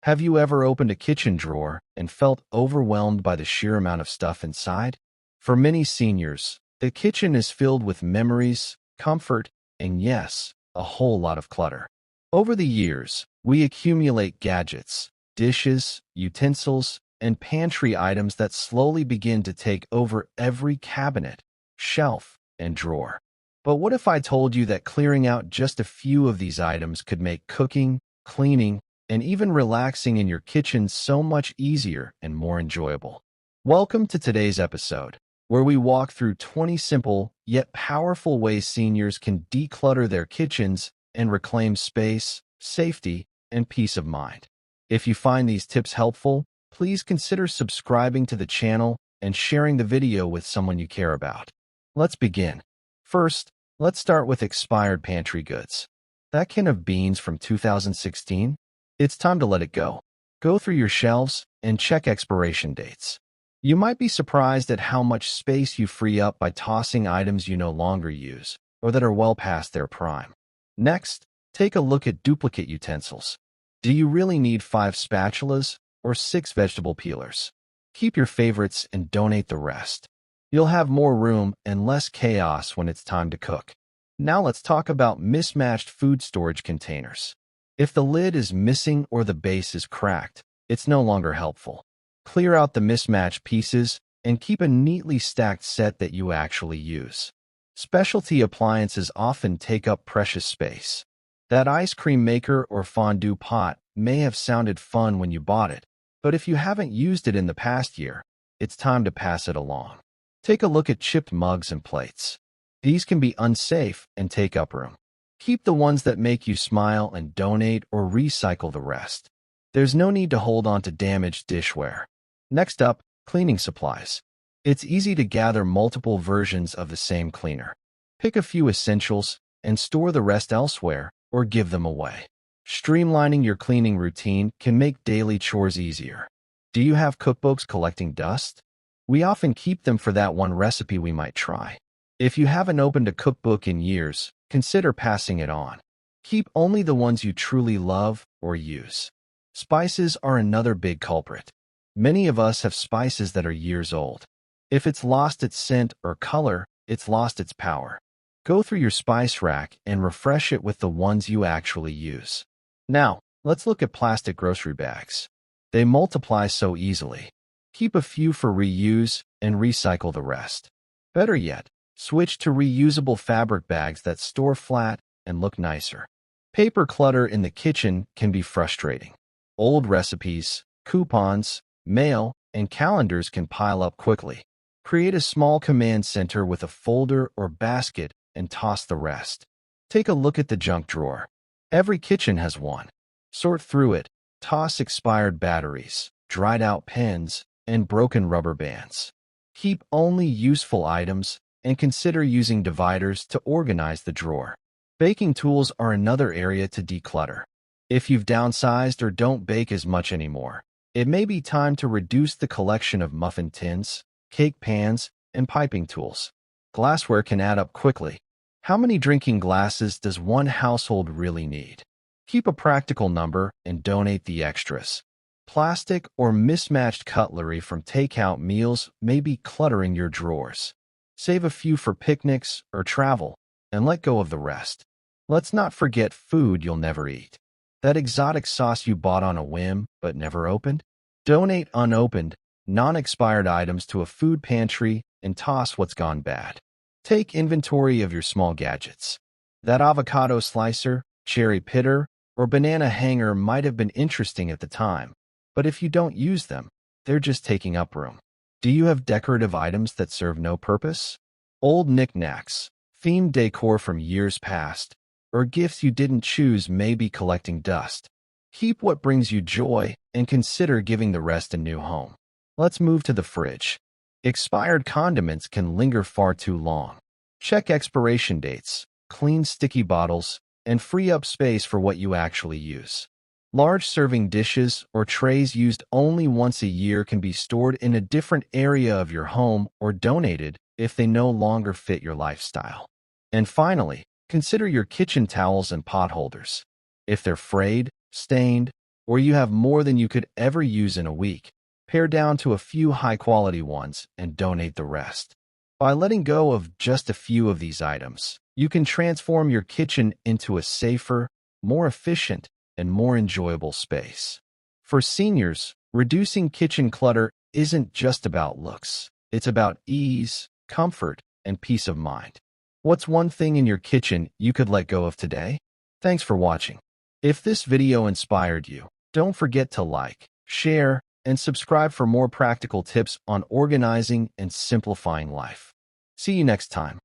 Have you ever opened a kitchen drawer and felt overwhelmed by the sheer amount of stuff inside? For many seniors, the kitchen is filled with memories, comfort, and yes, a whole lot of clutter. Over the years, we accumulate gadgets, dishes, utensils, and pantry items that slowly begin to take over every cabinet, shelf, and drawer. But what if I told you that clearing out just a few of these items could make cooking, cleaning, and even relaxing in your kitchen so much easier and more enjoyable? Welcome to today's episode, where we walk through 20 simple yet powerful ways seniors can declutter their kitchens and reclaim space, safety, and peace of mind. If you find these tips helpful, please consider subscribing to the channel and sharing the video with someone you care about. Let's begin. First, let's start with expired pantry goods. That can of beans from 2016? It's time to let it go. Go through your shelves and check expiration dates. You might be surprised at how much space you free up by tossing items you no longer use or that are well past their prime. Next, take a look at duplicate utensils. Do you really need 5 spatulas or 6 vegetable peelers? Keep your favorites and donate the rest. You'll have more room and less chaos when it's time to cook. Now let's talk about mismatched food storage containers. If the lid is missing or the base is cracked, it's no longer helpful. Clear out the mismatched pieces and keep a neatly stacked set that you actually use. Specialty appliances often take up precious space. That ice cream maker or fondue pot may have sounded fun when you bought it, but if you haven't used it in the past year, it's time to pass it along. Take a look at chipped mugs and plates. These can be unsafe and take up room. Keep the ones that make you smile and donate or recycle the rest. There's no need to hold on to damaged dishware. Next up, cleaning supplies. It's easy to gather multiple versions of the same cleaner. Pick a few essentials and store the rest elsewhere or give them away. Streamlining your cleaning routine can make daily chores easier. Do you have cookbooks collecting dust? We often keep them for that one recipe we might try. If you haven't opened a cookbook in years, consider passing it on. Keep only the ones you truly love or use. Spices are another big culprit. Many of us have spices that are years old. If it's lost its scent or color, it's lost its power. Go through your spice rack and refresh it with the ones you actually use. Now, let's look at plastic grocery bags. They multiply so easily. Keep a few for reuse and recycle the rest. Better yet, switch to reusable fabric bags that store flat and look nicer. Paper clutter in the kitchen can be frustrating. Old recipes, coupons, mail, and calendars can pile up quickly. Create a small command center with a folder or basket and toss the rest. Take a look at the junk drawer. Every kitchen has one. Sort through it, toss expired batteries, dried out pens, and broken rubber bands. Keep only useful items and consider using dividers to organize the drawer. Baking tools are another area to declutter. If you've downsized or don't bake as much anymore, it may be time to reduce the collection of muffin tins, cake pans, and piping tools. Glassware can add up quickly. How many drinking glasses does one household really need? Keep a practical number and donate the extras. Plastic or mismatched cutlery from takeout meals may be cluttering your drawers. Save a few for picnics or travel, and let go of the rest. Let's not forget food you'll never eat. That exotic sauce you bought on a whim but never opened? Donate unopened, non-expired items to a food pantry and toss what's gone bad. Take inventory of your small gadgets. That avocado slicer, cherry pitter, or banana hanger might have been interesting at the time, but if you don't use them, they're just taking up room. Do you have decorative items that serve no purpose? Old knickknacks, themed decor from years past, or gifts you didn't choose may be collecting dust. Keep what brings you joy and consider giving the rest a new home. Let's move to the fridge. Expired condiments can linger far too long. Check expiration dates, clean sticky bottles, and free up space for what you actually use. Large serving dishes or trays used only once a year can be stored in a different area of your home or donated if they no longer fit your lifestyle. And finally, consider your kitchen towels and pot holders. If they're frayed, stained, or you have more than you could ever use in a week, pare down to a few high-quality ones and donate the rest. By letting go of just a few of these items, you can transform your kitchen into a safer, more efficient, and more enjoyable space. For seniors, reducing kitchen clutter isn't just about looks. It's about ease, comfort, and peace of mind. What's one thing in your kitchen you could let go of today? Thanks for watching. If this video inspired you, don't forget to like, share, and subscribe for more practical tips on organizing and simplifying life. See you next time.